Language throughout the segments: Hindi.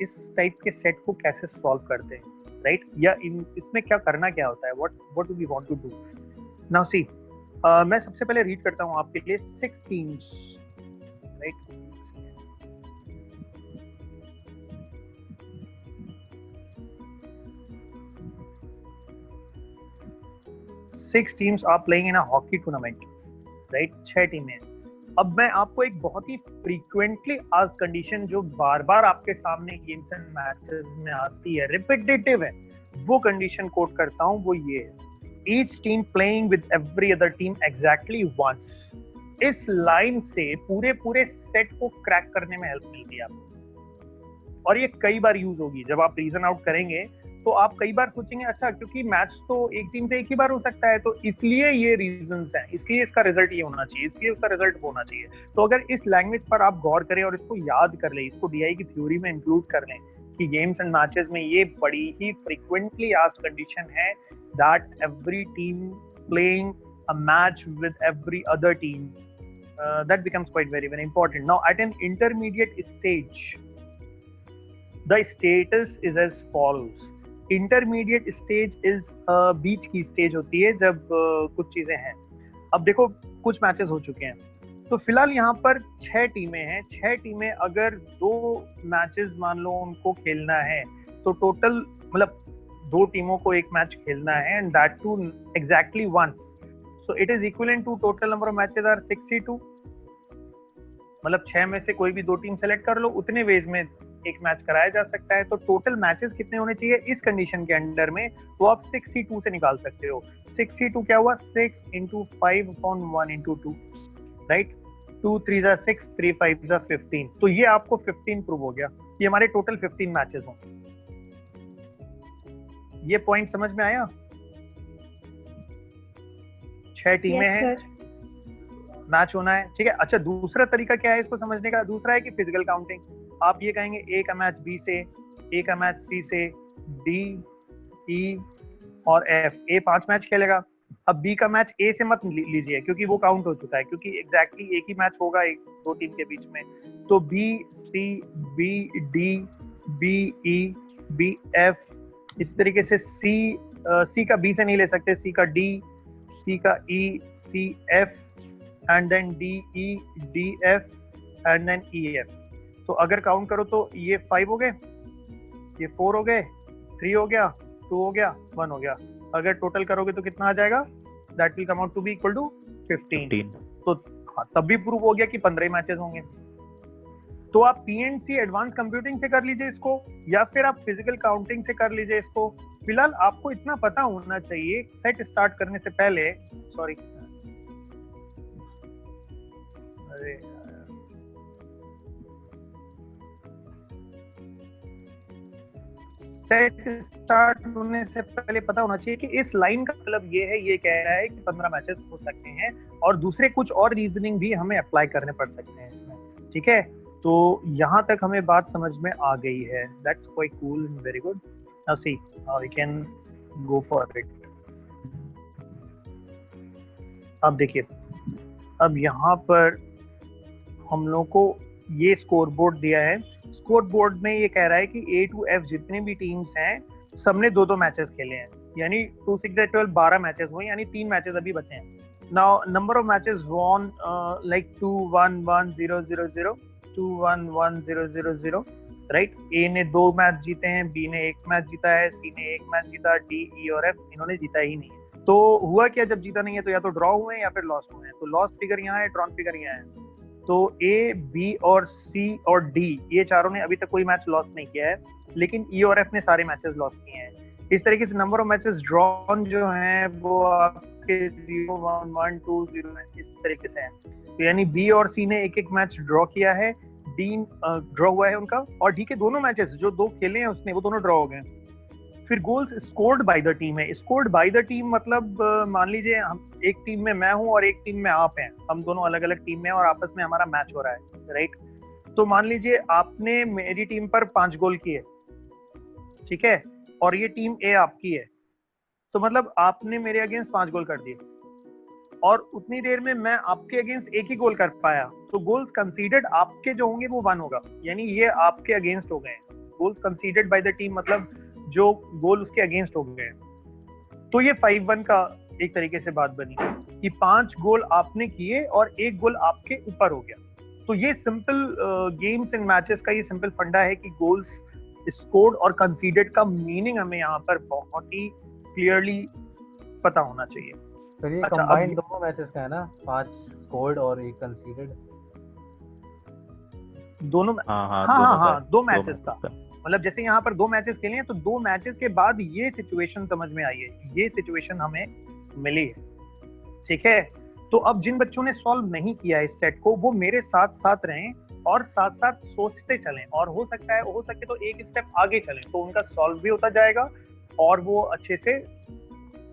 इस टाइप के सेट को कैसे सॉल्व करते हैं, राइट? या इसमें क्या करना क्या होता है, what do we want to do now? See, मैं सबसे पहले रीड करता हूँ आपके लिए 6 teams, right? 6 teams are playing in a hockey tournament, right? 6 टीमें। अब मैं आपको एक बहुत ही फ्रीक्वेंटली आस्क्ड कंडीशन जो बार बार आपके सामने गेम्स एंड मैचेस में आती है, रिपीटेटिव है, वो कंडीशन कोट करता हूँ, वो ये है, each team playing with every other team exactly once. इस लाइन से पूरे सेट को क्रैक करने में हेल्प मिलती है आपको, और ये कई बार यूज होगी। जब आप रीजन आउट करेंगे तो आप कई बार सोचेंगे, अच्छा क्योंकि मैच तो एक टीम से एक ही बार हो सकता है, तो इसलिए ये रीजंस हैं, इसलिए इसका रिजल्ट ये होना चाहिए, इसलिए उसका रिजल्ट होना चाहिए। तो अगर इस लैंग्वेज पर आप गौर करें और इसको याद कर लें, इसको डीआई की थ्योरी में इंक्लूड कर लें कि गेम्स एंड मैचेस में ये बड़ी ही फ्रीक्वेंटली आस्क्ड कंडीशन है, that every team playing a match with every other team, that becomes quite very important. Now at an intermediate stage, the status is as follows. Intermediate stage is बीच की स्टेज होती है जब कुछ चीजें हैं। अब देखो, कुछ मैचेस हो चुके हैं, तो फिलहाल यहाँ पर 6 टीमें हैं। 6 टीमें अगर 2 मैचेस मान लो उनको खेलना है, तो टोटल मतलब 2 टीमों को एक मैच खेलना है, and that too exactly once, so it is equivalent to total number of matches are 62। मतलब 6 में से कोई भी 2 टीम सेलेक्ट कर लो, उतने वेज में एक मैच कराया जा सकता है। तो टोटल मैचेस कितने होने चाहिए इस कंडीशन के अंडर में, वो आप 62 से निकाल सकते हो। 62 क्या हुआ, 6 into 5 upon 1 into 2, राइट? 2 3 जा 6, 3 5 जा 15। तो ये आपको 15 प्रूव हो गया, ये हमारे टोटल 15 मैचेस हों। ये पॉइंट समझ में आया? 6 टीमें हैं, मैच होना है, ठीक है। अच्छा, दूसरा तरीका क्या है इसको समझने का? दूसरा है कि फिजिकल काउंटिंग। आप ये कहेंगे ए का मैच बी से, ए का मैच सी से, डी, ई और एफ, ए 5 मैच खेलेगा। अब बी का मैच ए से मत लीजिए क्योंकि वो काउंट हो चुका है, क्योंकि एग्जैक्टली एक ही मैच होगा एक 2 टीम के बीच में। तो B C, B D, B E, B F, इस तरीके से सी का बी से नहीं ले सकते, सी का डी, सी का E, C F, and then D E, D F, and then E F. तो अगर काउंट करो तो ये 5 हो गए, ये 4 हो गए, 3 हो गया, 2 हो गया, 1 हो गया। अगर टोटल करोगे तो कितना आ जाएगा? That will come out to be equal to 15। तो हाँ, तब भी प्रूव हो गया कि 15 मैचेस होंगे। तो आप पीएनसी एडवांस कंप्यूटिंग से कर लीजिए इसको, या फिर आप फिजिकल काउंटिंग से कर लीजिए इसको। फिलहाल आपको इतना पता होना चाहिए सेट स्टार्ट करने से पहले, सॉरी, अरे सेट स्टार्ट होने से पहले पता होना चाहिए कि इस लाइन का मतलब ये है, ये कह रहा है कि 15 मैचेस हो सकते हैं, और दूसरे कुछ और रीजनिंग भी हमें अप्लाई करने पड़ सकते हैं इसमें, ठीक है। तो यहाँ तक हमें बात समझ में आ गई है। That's quite cool and very good. Now see, we can go for it. अब देखिए, अब यहाँ पर हम लोग को ये स्कोर बोर्ड दिया है। स्कोर बोर्ड में ये कह रहा है कि A to F जितने भी टीम्स हैं, सबने 2-2 मैचेस खेले हैं, यानी 2 6 12 12 मैचेस हुए, यानी 3 मैचेस अभी बचे हैं। Now number of matches won like 2-1-1-0-0-0, 2-1-1-0-0-0, right? A ने 2 मैच जीते हैं, B ने 1 मैच जीता है, C ने 1 मैच जीता, D, E और F इन्होंने जीता ही नहीं है। तो हुआ क्या, जब जीता नहीं है तो या तो ड्रॉ हुए हैं या फिर लॉस हुए हैं। तो लॉस फिगर यहाँ है, ड्रॉन फिगर यहाँ है। तो ए, बी और सी और डी, ये चारों ने अभी तक कोई मैच लॉस नहीं किया है, लेकिन ई और एफ ने सारे मैचेस लॉस किए हैं। इस तरीके से नंबर ऑफ मैचेस ड्रॉन जो हैं वो आपके 0, 1, 1, 2, 0 इस तरीके से हैं। तो यानी बी और सी ने एक एक मैच ड्रॉ किया है, डी ड्रॉ हुआ है उनका, और डी के दोनों मैचेस जो 2 खेले हैं उसने, वो दोनों ड्रॉ हो गए। फिर goals scored by the team है। स्कोर्ड बाय द टीम मतलब मान लीजिए हम एक टीम में मैं हूं और एक टीम में आप हैं, हम दोनों अलग अलग टीम में और आपस में हमारा मैच हो रहा है, राइट? तो मान लीजिए आपने मेरी टीम पर 5 गोल किए, ठीक है, और ये टीम ए आपकी है, तो मतलब आपने मेरे अगेंस्ट 5 गोल कर दिए, और उतनी देर में मैं आपके अगेंस्ट एक ही गोल कर पाया, तो गोल्स कंसीडर्ड आपके जो होंगे वो 1 होगा, यानी ये आपके अगेंस्ट हो गए, goals conceded by the team मतलब जो गोल उसके अगेंस्ट हो गए। तो ये 5-1 का एक तरीके से बात बनी कि 5 गोल आपने किए और 1 गोल आपके ऊपर हो गया। तो ये सिंपल गेम्स एंड मैचेस का ये सिंपल फंडा है कि गोल्स स्कोर्ड और कंसीडर्ड का मीनिंग हमें यहाँ पर बहुत ही क्लियरली पता होना चाहिए। तो ये अच्छा, कंबाइंड दोनों मैचेस का है ना, 5 स्कोर्ड और 1 कंसीडर्ड दोनों। हाँ, 2 मैचेस का मतलब जैसे यहाँ पर 2 मैचेस खेले हैं तो 2 मैचेस के बाद ये सिचुएशन समझ में आई है, ये सिचुएशन हमें मिली है, ठीक है। तो अब जिन बच्चों ने सॉल्व नहीं किया इस सेट को वो मेरे साथ साथ रहें और साथ साथ सोचते चलें, और हो सके तो एक स्टेप आगे चलें तो उनका सॉल्व भी होता जाएगा और वो अच्छे से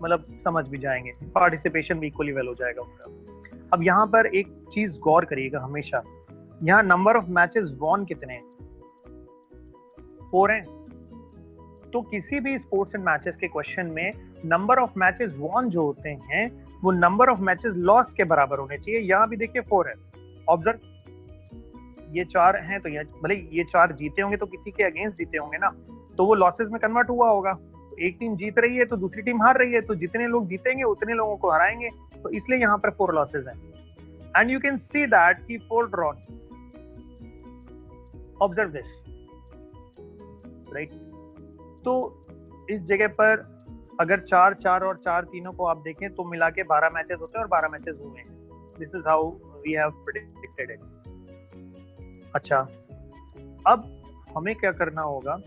मतलब समझ भी जाएंगे, पार्टिसिपेशन भी इक्वली वेल हो जाएगा उनका। अब यहाँ पर एक चीज गौर करिएगा हमेशा, यहाँ नंबर ऑफ मैचेस वॉन कितने हैं? 4 हैं। तो किसी भी स्पोर्ट्स एंड मैचेस के क्वेश्चन में नंबर ऑफ मैचेस वॉन जो होते हैं वो नंबर ऑफ मैचेस लॉस्ट के बराबर होने चाहिए। यहाँ भी देखिए 4 है, ऑब्जर्व, ये 4 हैं तो भले ये 4 जीते होंगे तो किसी के अगेंस्ट जीते होंगे ना, तो वो लॉसेस में कन्वर्ट हुआ होगा। तो एक टीम जीत रही है तो दूसरी टीम हार रही है, तो जितने लोग जीतेंगे उतने लोगों को हराएंगे, तो इसलिए यहाँ पर 4 लॉसेस हैं। And you can see that कि 4 ड्रॉन, ऑब्जर्व दिस, राइट। तो इस जगह पर अगर 4-4 और 4 तीनों को आप देखें तो मिला के 12 मैचेस होते हैं और 12 मैचेस हुए हैं। This is how we have predicted it. अच्छा, अब हमें क्या करना होगा,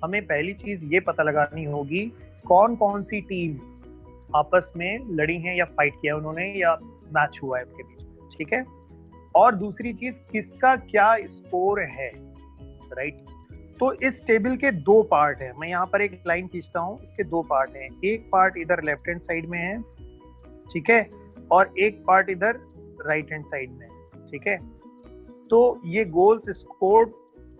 हमें पहली चीज ये पता लगानी होगी कौन कौन सी टीम आपस में लड़ी हैं या फाइट किया उन्होंने या मैच हुआ है उनके बीच में, ठीक है। और दूसरी चीज किसका क्या स्कोर है, राइट। तो इस टेबल के 2 पार्ट हैं, मैं यहाँ पर एक लाइन खींचता हूँ, इसके 2 पार्ट हैं। एक पार्ट इधर लेफ्ट हैंड साइड में है, ठीक है, और एक पार्ट इधर राइट हैंड साइड में है, ठीक है। तो ये goals scored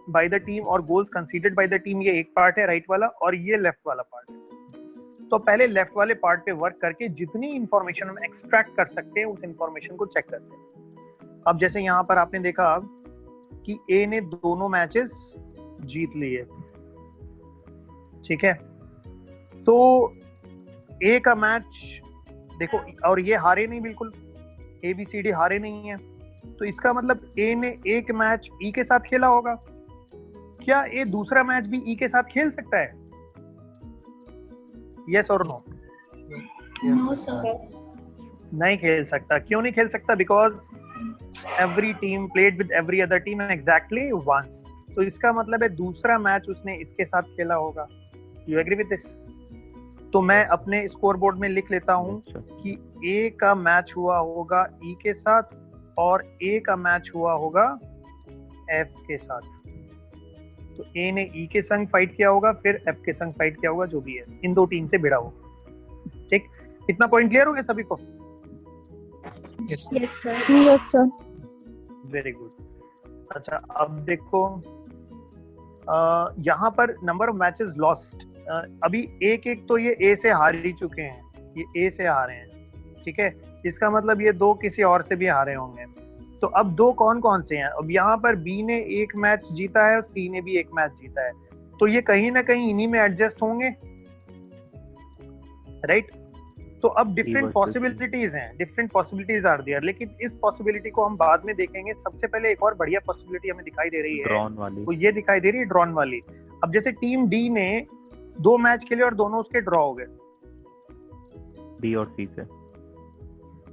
by the team और goals conceded by the team, ये एक पार्ट है राइट वाला, और ये लेफ्ट वाला पार्ट है। तो पहले लेफ्ट वाले पार्ट पे वर्क करके जितनी इंफॉर्मेशन हम एक्सट्रैक्ट कर सकते हैं उस इंफॉर्मेशन को चेक करते हैं। अब जैसे यहाँ पर आपने देखा कि ए ने दोनों मैचेस जीत लिए, ठीक है। तो ए का मैच देखो, और ये हारे नहीं, बिल्कुल ABCD हारे नहीं है, तो इसका मतलब ए ने एक मैच ई के साथ खेला होगा। क्या ए दूसरा मैच भी ई के साथ खेल सकता है? यस और नो? नो सर, नहीं खेल सकता। क्यों नहीं खेल सकता? Because every team played with every other team exactly once. तो इसका मतलब है दूसरा मैच उसने इसके साथ खेला होगा। You agree with this? तो मैं अपने स्कोर बोर्ड में लिख लेता हूँ कि ए का मैच हुआ होगा ई के साथ और ए का मैच हुआ होगा एफ के साथ। तो ए ने ई के संग फाइट किया होगा, फिर एफ के संग फाइट किया होगा, जो भी है इन 2 टीम से भिड़ा होगा, ठीक। इतना पॉइंट क्लियर हो गया सभी को? Yes sir, yes sir. Very good. अच्छा, अब देखो यहाँ पर नंबर ऑफ मैचेस लॉस्ट, अभी एक तो ये ए से हार ही चुके हैं, ये ए से हारे हैं, ठीक है। इसका मतलब ये 2 किसी और से भी हारे होंगे। तो अब 2 कौन कौन से हैं? अब यहाँ पर बी ने एक मैच जीता है और सी ने भी एक मैच जीता है, तो ये कहीं ना कहीं इन्हीं में एडजस्ट होंगे, राइट। तो अब डिफरेंट पॉसिबिलिटीज हैं, डिफरेंट पॉसिबिलिटीज आर देयर, लेकिन इस पॉसिबिलिटी को हम बाद में देखेंगे। सबसे पहले एक और बढ़िया पॉसिबिलिटी हमें दिखाई दे रही है, ड्रॉन वाली, तो ये दिखाई दे रही है ड्रॉन वाली। अब जैसे टीम डी ने 2 मैच खेले और दोनों उसके ड्रॉ हो गए, बी और सी से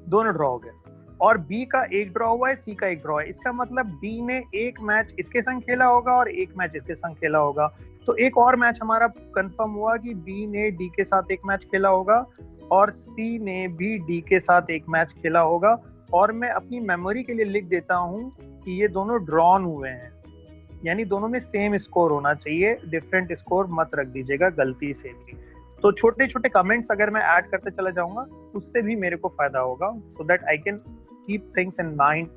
दोनों ड्रॉ हो गए, और बी का एक ड्रॉ हुआ है, सी का एक ड्रॉ है। इसका मतलब डी ने एक मैच इसके संग खेला होगा और एक मैच इसके संग खेला होगा। तो एक और मैच हमारा कंफर्म हुआ कि बी ने डी के साथ एक मैच खेला होगा और सी ने भी डी के साथ एक मैच खेला होगा। और मैं अपनी मेमोरी के लिए लिख देता हूँ कि ये दोनों ड्रॉन हुए हैं, यानी दोनों में सेम स्कोर होना चाहिए, डिफरेंट स्कोर मत रख दीजिएगा गलती से भी। तो छोटे छोटे कमेंट्स अगर मैं ऐड करते चला जाऊंगा उससे भी मेरे को फायदा होगा, so that I can keep things in mind,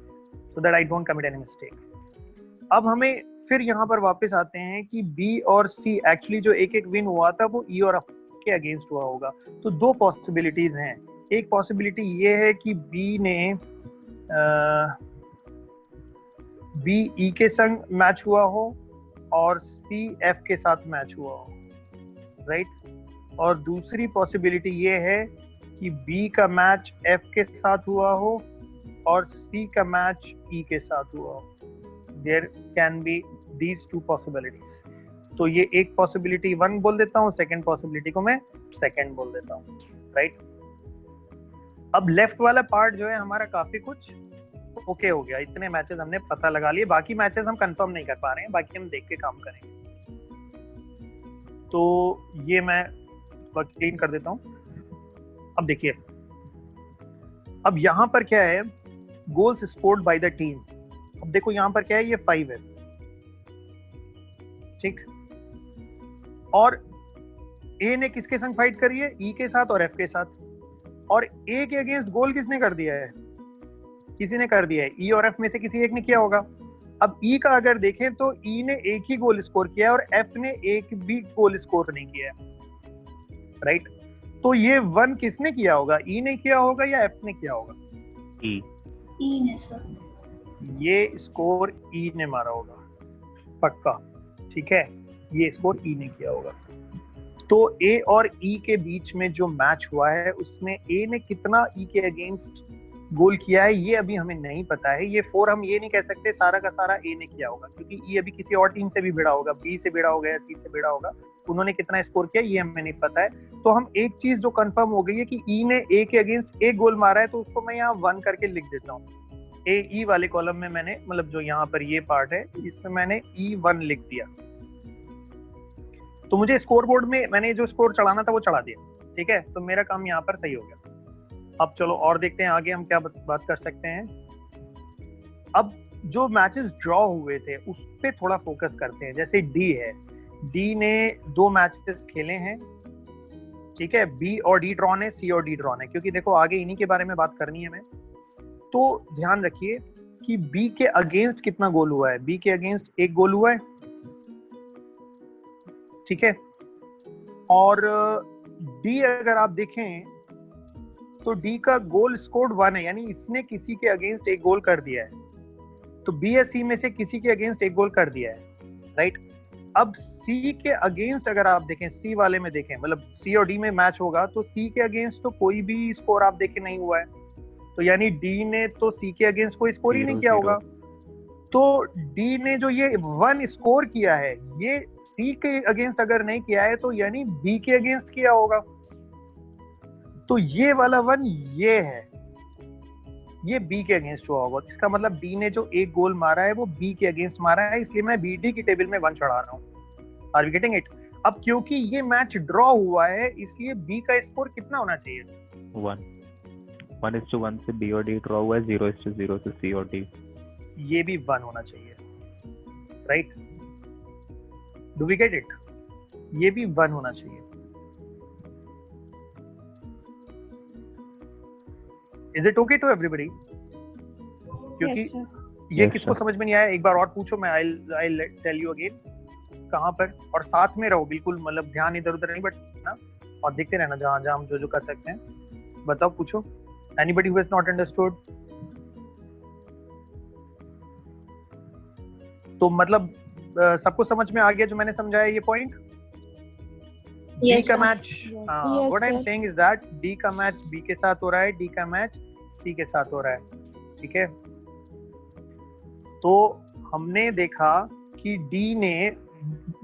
so that I don't commit any mistake. अब हमें फिर यहाँ पर वापस आते हैं कि बी और सी एक्चुअली जो एक एक विन हुआ था वो ई और एफ के अगेंस्ट हुआ होगा। तो 2 पॉसिबिलिटीज हैं। एक पॉसिबिलिटी ये है कि बी ने बी ई के संग मैच हुआ हो और सी एफ के साथ मैच हुआ हो, राइट। और दूसरी पॉसिबिलिटी ये है कि बी का मैच एफ के साथ हुआ हो और सी का मैच ई के साथ हुआ हो। There can be these two possibilities. तो ये एक पॉसिबिलिटी 1 बोल देता हूँ, सेकंड पॉसिबिलिटी को मैं सेकंड बोल देता हूँ, राइट। अब लेफ्ट वाला पार्ट जो है हमारा काफी कुछ ओके हो गया, इतने मैचेस हमने पता लगा लिए, बाकी मैचेस हम कंफर्म नहीं कर पा रहे हैं, बाकी हम देख के काम करेंगे। तो ये मैं क्लीन कर देता हूँ। अब देखिए, अब यहाँ पर क्या है, goals scored by the team. अब देखो यहाँ पर क्या है, ये 5 है, ठीक। और ए ने किसके संग फाइट करी है, ई के साथ और एफ के साथ। और ए के अगेंस्ट गोल किसने कर दिया है, किसी ने कर दिया है, ई और एफ में से किसी एक ने किया होगा। अब ई का अगर देखें तो ई ने एक ही गोल स्कोर किया है और एफ ने एक भी गोल स्कोर नहीं किया है, राइट। तो ये 1 किसने किया होगा, ई ने किया होगा या एफ ने किया होगा? ई ने सर। ये स्कोर ई ने मारा होगा पक्का, ठीक है, ये स्कोर ई ने किया होगा। तो ए और ई के बीच में जो मैच हुआ है उसमें ए ने कितना ई के अगेंस्ट गोल किया है ये अभी हमें नहीं पता है। ये 4 हम ये नहीं कह सकते सारा का सारा ए ने किया होगा, क्योंकि ई अभी किसी और टीम से भी भिड़ा होगा, बी से भिड़ा होगा या सी से भिड़ा होगा, उन्होंने कितना स्कोर किया ये हमें नहीं पता है। तो हम एक चीज जो कंफर्म हो गई है कि ई ने ए के अगेंस्ट एक गोल मारा है, तो उसको मैं यहाँ 1 करके लिख देता हूँ। ए ई वाले कॉलम में मैंने, मतलब जो यहाँ पर ये पार्ट है इसमें मैंने E1 लिख दिया। तो मुझे स्कोर बोर्ड में मैंने जो स्कोर चढ़ाना था वो चढ़ा दिया, ठीक है। तो मेरा काम यहाँ पर सही हो गया। अब चलो और देखते हैं आगे हम क्या बात कर सकते हैं। अब जो मैचेस ड्रॉ हुए थे उस पे थोड़ा फोकस करते हैं। जैसे डी है, डी ने 2 मैचेस खेले हैं, ठीक है, बी और डी ड्रॉन है, सी और डी ड्रॉन है, क्योंकि देखो आगे इन्हीं के बारे में बात करनी है हमें। तो ध्यान रखिए कि बी के अगेंस्ट कितना गोल हुआ है, बी के अगेंस्ट 1 गोल हुआ है, ठीक है। और डी अगर आप देखें तो डी का गोल स्कोर्ड 1 है, यानी इसने किसी के अगेंस्ट 1 गोल कर दिया है। तो बी या सी में से किसी के अगेंस्ट 1 गोल कर दिया है, राइट। अब सी के अगेंस्ट अगर आप देखें, सी वाले में देखें, मतलब सी और डी में मैच होगा तो सी के अगेंस्ट तो कोई भी स्कोर आप देखें नहीं हुआ है, तो यानी डी ने तो सी के अगेंस्ट कोई स्कोर ही नहीं किया होगा। तो डी ने जो ये 1 स्कोर किया है ये सी के अगेंस्ट अगर नहीं किया है तो यानी बी के अगेंस्ट किया होगा। तो ये वाला 1 ये है, ये बी के अगेंस्ट हुआ होगा। इसका मतलब डी ने जो 1 गोल मारा है वो बी के अगेंस्ट मारा है, इसलिए मैं बी डी की टेबल में 1 चढ़ा रहा हूँ। Are we getting it? अब क्योंकि ये मैच ड्रॉ हुआ है इसलिए बी का स्कोर कितना होना चाहिए? 1:1 से बी और डी ड्रॉ हुआ है, 0:0 से सी और डी। ये भी 1 होना चाहिए, right? Do we get it? ये भी 1 होना चाहिए। Is it okay to everybody? क्योंकि ये किसको समझ में नहीं आया एक बार और पूछो, मैं आई टेल यू अगेन। कहाँ पर? और साथ में रहो बिल्कुल, मतलब ध्यान इधर उधर नहीं बटना और देखते रहना जहां जहां हम जो कर सकते हैं। बताओ, पूछो। Anybody who has not understood? तो मतलब सबको समझ में आ गया जो मैंने समझाया ये पॉइंट? डी का match, what I am saying is that D का मैच बी के साथ हो रहा है, डी का मैच सी के साथ हो रहा है, ठीक है। तो हमने देखा कि डी ने,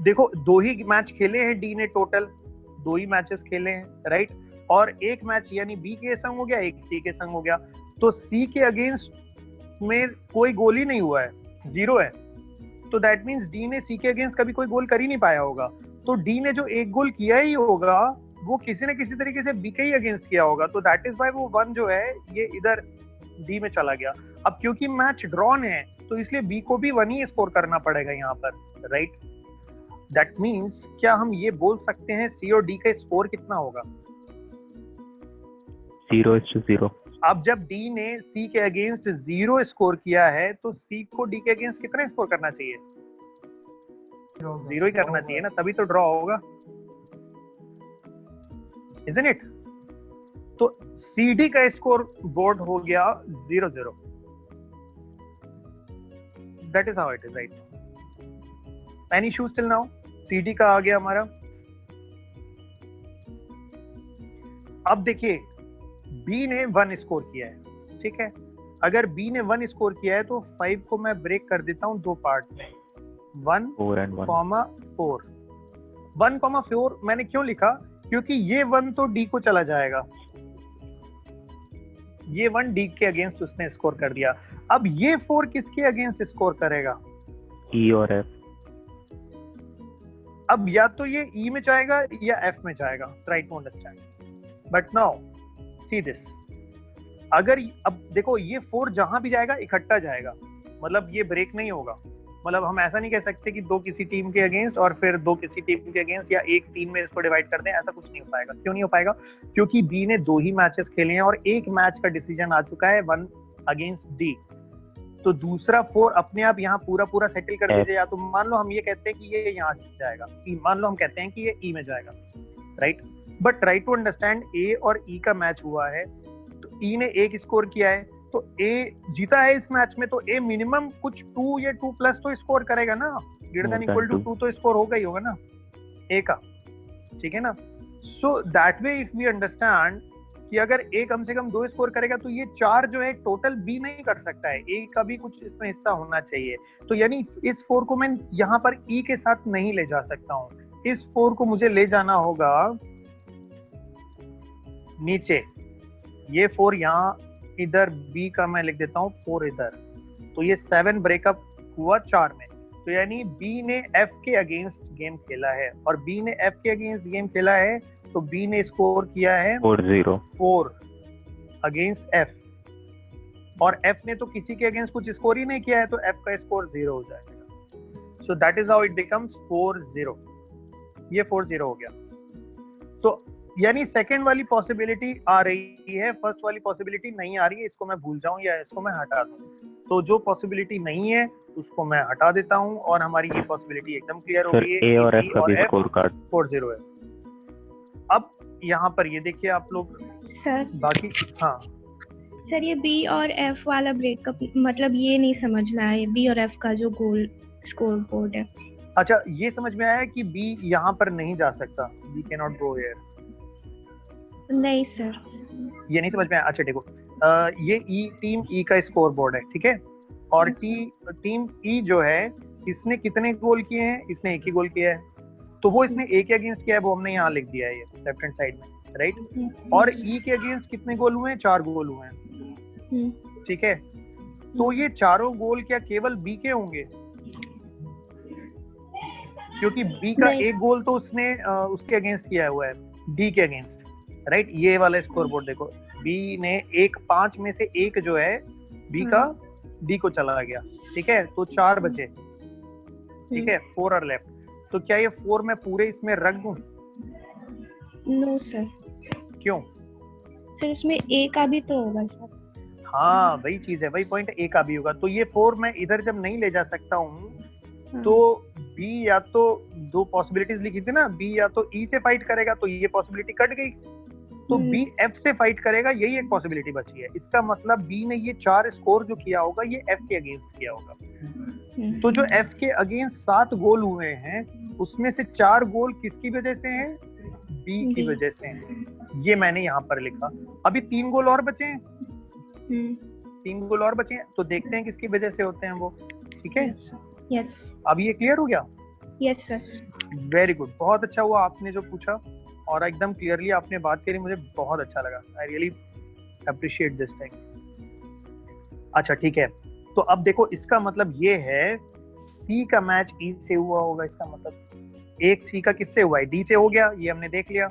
देखो 2 ही मैच खेले हैं डी ने, टोटल 2 ही मैचेस खेले हैं, राइट। और 1 मैच यानी बी के संग हो गया, 1 सी के संग हो गया। तो सी के अगेंस्ट में कोई गोल ही नहीं हुआ है, 0 है। तो दैट मींस डी ने सी के अगेंस्ट कभी कोई गोल कर ही नहीं पाया होगा। तो डी ने जो 1 गोल किया ही होगा वो किसी न किसी तरीके से बी के ही अगेंस्ट किया होगा। तो दैट इज व्हाई वो 1 जो है ये इधर डी में चला गया। अब क्योंकि मैच ड्रॉन है तो इसलिए बी को भी 1 ही स्कोर करना पड़ेगा यहाँ पर, राइट। दैट मींस क्या हम ये बोल सकते हैं सी और डी का स्कोर कितना होगा? 0:0। अब जब डी ने सी के अगेंस्ट 0 स्कोर किया है तो सी को डी के अगेंस्ट कितना स्कोर करना चाहिए? 0 ही करना चाहिए ना, तभी तो ड्रॉ होगा, isn't it? तो सी डी का स्कोर बोर्ड हो गया 0-0। That is how it is, right? Any issues till now? CD का आ गया हमारा। अब देखिए B ने 1 स्कोर किया है, ठीक है। अगर B ने 1 स्कोर किया है तो 5 को मैं ब्रेक कर देता हूँ दो पार्ट में, 1, 4 and 1. 4। 1, 4 मैंने क्यों लिखा? क्योंकि ये 1 तो D को चला जाएगा, ये 1 D के अगेंस्ट उसने स्कोर कर दिया। अब ये 4 किसके अगेंस्ट स्कोर करेगा? E और F. अब या तो ये E में जाएगा या F में जाएगा, try to understand. But now see this, अगर अब देखो ये 4 जहां भी जाएगा इकट्ठा जाएगा, मतलब ये ब्रेक नहीं होगा। मतलब हम ऐसा नहीं कह सकते कि 2 किसी टीम के अगेंस्ट और फिर 2 किसी टीम के अगेंस्ट, या एक 3 में इसको डिवाइड कर दें, ऐसा कुछ नहीं हो पाएगा। क्यों नहीं हो पाएगा? क्योंकि B ने 2 ही मैचेस खेले हैं और एक मैच का डिसीजन आ चुका है 1 अगेंस्ट D। तो दूसरा 4 अपने आप यहाँ पूरा सेटल कर दीजिए। या तो मान लो हम ये कहते हैं कि ये यहाँ जाएगा, मान लो हम कहते हैं कि ये E में जाएगा, right. But try to understand, A और E का मैच हुआ है, तो E ने 1 स्कोर किया है, तो A जीता है इस मैच में, तो A मिनिमम कुछ 2 या 2+ तो स्कोर करेगा ना, ग्रेटर देन इक्वल टू 2 तो स्कोर होगा ही होगा ना A का, ठीक है ना। So that way if we understand कि अगर A कम से कम 2 स्कोर करेगा तो ये 4 जो है टोटल B नहीं कर सकता है, A का भी कुछ इसमें हिस्सा होना चाहिए। तो यानी इस 4 को मैं यहाँ पर E के साथ नहीं ले जा सकता हूँ, इस 4 को मुझे ले जाना होगा नीचे। ये 4 यहाँ, इधर B का मैं लिख देता हूँ 4 इधर, तो ये 7 ब्रेकअप हुआ 4 में। तो यानी B ने F के अगेंस्ट गेम खेला है, और B ने F के अगेंस्ट गेम खेला है तो B ने स्कोर किया है 4 अगेंस्ट F, और F ने तो किसी के अगेंस्ट कुछ स्कोर ही नहीं किया है, तो F का स्कोर 0 हो जाएगा। So that is how it becomes 4-0। ये 4-0 हो गया। तो यानी सेकंड वाली पॉसिबिलिटी आ रही है, फर्स्ट वाली पॉसिबिलिटी नहीं आ रही है, इसको मैं भूल जाऊं या इसको मैं हटा दूं। तो जो पॉसिबिलिटी नहीं है उसको मैं हटा देता हूं, और हमारी ये पॉसिबिलिटी एकदम क्लियर हो गई है। A और F का भी स्कोर कार्ड 4-0 है। अब यहाँ पर ये देखिए आप लोग सर बाकी, हाँ सर ये B और F वाला ब्रेकअप मतलब ये नहीं समझ में आया, B और F का जो गोल स्कोर बोर्ड है। अच्छा, ये समझ में आया कि B यहाँ पर नहीं जा सकता, B can not go here. नहीं सर, ये नहीं समझ में आया। अच्छा देखो, ये टीम E का स्कोर बोर्ड है, ठीक है। और टीम E जो है, इसने कितने गोल किए हैं? इसने 1 ही गोल किया है, तो वो इसने A के अगेंस्ट किया है, वो हमने यहाँ लिख दिया है, ये लेफ्ट हैंड साइड में, राइट। और E के अगेंस्ट कितने गोल हुए हैं? 4 गोल हुए हैं, ठीक है। तो ये चारों गोल क्या केवल B के होंगे? क्योंकि B का 1 गोल तो उसने उसके अगेंस्ट किया हुआ है, D के अगेंस्ट, राइट। ये वाला स्कोर बोर्ड देखो, B ने 5 में से 1 जो है B का D को चला गया, ठीक है। तो 4 बचे, ठीक है, 4 और लेफ्ट। तो क्या ये 4 मैं पूरे इसमें रख दूं? No sir. क्यों? सर इसमें A का भी तो होगा सर। हाँ वही चीज है, वही पॉइंट, A का भी होगा। तो ये 4 मैं इधर जब नहीं ले जा सकता हूँ, तो B या तो 2 पॉसिबिलिटीज लिखी थी ना, B या तो E से फाइट करेगा, तो ये पॉसिबिलिटी कट गई। तो B F से फाइट करेगा, यही एक पॉसिबिलिटी बची है। इसका मतलब B ने ये 4 स्कोर जो किया होगा, ये F के अगेंस्ट किया होगा। तो जो F के अगेंस्ट 7 गोल हुए हैं, उसमें से 4 गोल किसकी वजह से हैं? B की वजह से हैं। ये मैंने यहाँ पर लिखा। अभी 3 गोल और बचे हैं, 3 गोल और बचे हैं, तो देखते हैं किसकी वजह से होते हैं वो, ठीक है। यस। अब ये क्लियर हो गया? Yes sir. वेरी गुड, बहुत अच्छा हुआ आपने जो पूछा, और एकदम क्लियरली आपने बात करी, मुझे बहुत अच्छा लगा। I really appreciate this thing. अच्छा ठीक है, तो अब देखो इसका मतलब ये है C का मैच E से हुआ होगा, इसका मतलब एक C का किससे हुआ है? D से हो गया, ये हमने देख लिया।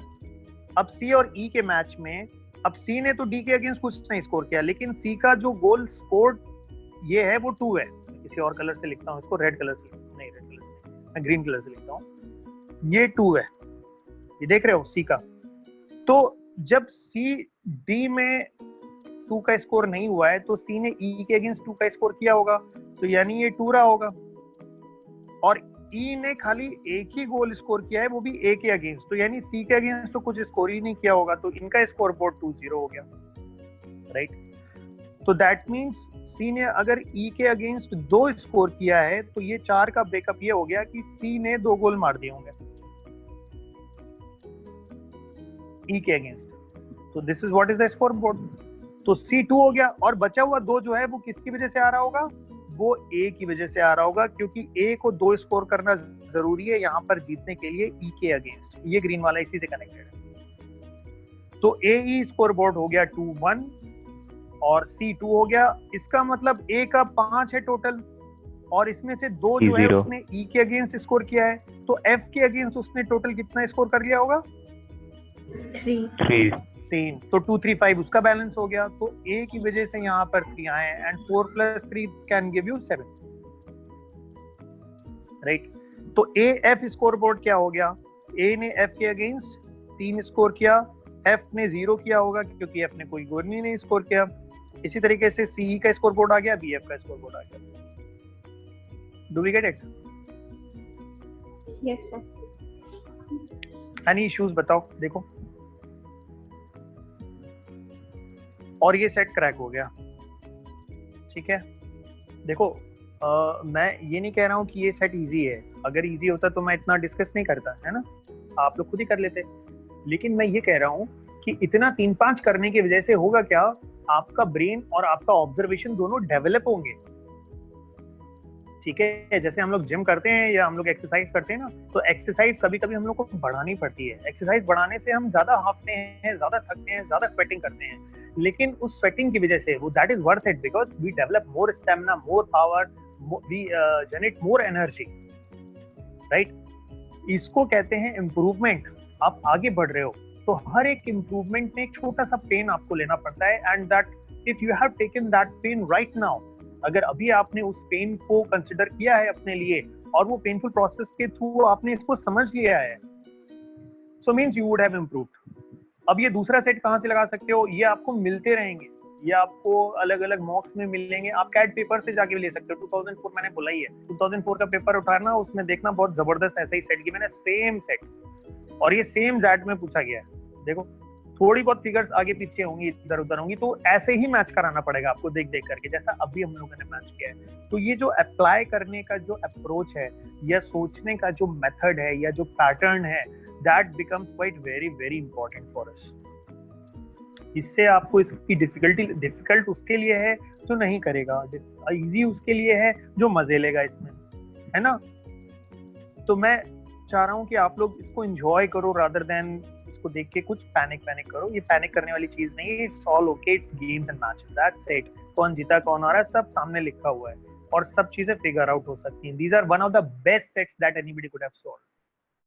अब C और E के मैच में, अब C ने तो D के अगेंस्ट कुछ नहीं स्कोर किया, लेकिन C का जो गोल स्कोर ये है वो 2 है। किसी और कलर से लिखता हूँ इसको, रेड कलर से नहीं, रेड कलर से मैं ग्रीन कलर से लिखता हूँ। ये 2 है, ये देख रहे हो C का। तो जब C D में 2 का स्कोर नहीं हुआ है, तो C ने E के अगेंस्ट 2 का स्कोर किया होगा, तो यानी ये 2 रहा होगा। और E ने खाली 1 ही गोल स्कोर किया है, वो भी A के अगेंस्ट, तो यानी C के अगेंस्ट तो कुछ स्कोर ही नहीं किया होगा, तो इनका स्कोर बोर्ड 2-0 हो गया, राइट। तो दैट मीन्स सी ने अगर ई के अगेंस्ट 2 स्कोर किया है तो ये 4 का ब्रेकअप ये हो गया कि सी ने 2 गोल मार दिए होंगे ई के अगेंस्ट। तो this is what is the score board. तो C2 हो गया, और बचा हुआ 2 जो है वो किसकी वजह से आ रहा होगा, वो ए की वजह से आ रहा होगा, क्योंकि ए को 2 स्कोर करना जरूरी है यहाँ पर जीतने के लिए ई के अगेंस्ट। ये ग्रीन वाला इसी से कनेक्टेड है। तो ए स्कोर बोर्ड हो गया 2-1 और C2 हो गया। इसका मतलब ए का 5 है टोटल, और इसमें से 2 जो है उसने ई के अगेंस्ट स्कोर किया है, तो एफ के अगेंस्ट उसने टोटल कितना स्कोर कर लिया होगा, 3। तो 2 3 5 उसका बैलेंस हो गया। तो ए की वजह से यहाँ पर 3 आए, and 4 + 3 can give you 7, right. तो ए एफ स्कोर बोर्ड क्या हो गया, ए ने एफ के अगेंस्ट 3 स्कोर किया, एफ ने 0 किया होगा क्योंकि एफ ने कोई गोल नहीं स्कोर किया। इसी तरीके से सी का स्कोर बोर्ड आ गया, बी एफ का स्कोर बोर्ड आ गया। Do we get it? Yes sir. Any issues बताओ, देखो। और ये सेट क्रैक हो गया, ठीक है। देखो मैं ये नहीं कह रहा हूँ कि ये सेट इजी है, अगर इजी होता तो मैं इतना डिस्कस नहीं करता, है ना, आप लोग खुद ही कर लेते। लेकिन मैं ये कह रहा हूँ कि इतना 3-5 करने की वजह से होगा क्या, आपका ब्रेन और आपका ऑब्जर्वेशन दोनों डेवलप होंगे, ठीक है। जैसे हम लोग जिम करते हैं या हम लोग एक्सरसाइज करते हैं ना, तो एक्सरसाइज कभी कभी हम लोग को बढ़ानी पड़ती है। एक्सरसाइज बढ़ाने से हम ज्यादा हांफते हैं, ज्यादा थकते हैं, ज्यादा स्वेटिंग करते हैं, लेकिन उस स्वेटिंग की वजह से वो that is worth it, because we develop more stamina, more power, we generate more energy, right. इसको कहते हैं इम्प्रूवमेंट। आप आगे बढ़ रहे हो तो हर एक इम्प्रूवमेंट में एक छोटा सा पेन आपको लेना पड़ता है, and that if you have taken that pain right now, अगर अभी आपने उस पेन को कंसिडर किया है अपने लिए और वो पेनफुल प्रोसेस के थ्रू आपने इसको समझ लिया है, सो means you would have improved. अब ये दूसरा सेट कहाँ से लगा सकते हो, ये आपको मिलते रहेंगे, ये आपको अलग अलग मॉक्स में मिलेंगे। आप कैट पेपर से जाके भी ले सकते हो। 2004 मैंने बोला ही है, 2004 का पेपर उठाना, उसमें देखना बहुत जबरदस्त ऐसा ही सेट की मैंने, सेम सेट, और ये सेम जैट में पूछा गया है। देखो थोड़ी बहुत फिगर्स आगे पीछे होंगी, इधर उधर होंगी, तो ऐसे ही मैच कराना पड़ेगा आपको देख देख करके, जैसा अभी हम लोगों ने मैच किया है। तो ये जो अप्लाई करने का जो अप्रोच है, या सोचने का जो मेथड है, या जो पैटर्न है, that becomes quite very very important for us. इससे आपको इसकी डिफिकल्ट उसके लिए है जो नहीं करेगा, इजी उसके लिए है जो मजे लेगा इसमें, है ना। तो मैं चाह रहा हूँ कि आप लोग इसको एंजॉय करो रादर देन इसको देख के कुछ पैनिक करो। ये पैनिक करने वाली चीज नहीं है, it's all okay, it's games and matches, that's it. कौन जीता कौन आ रहा है सब सामने लिखा हुआ है, और सब चीजें फिगर आउट हो सकती हैं। These are one of the best sets that anybody could have solved.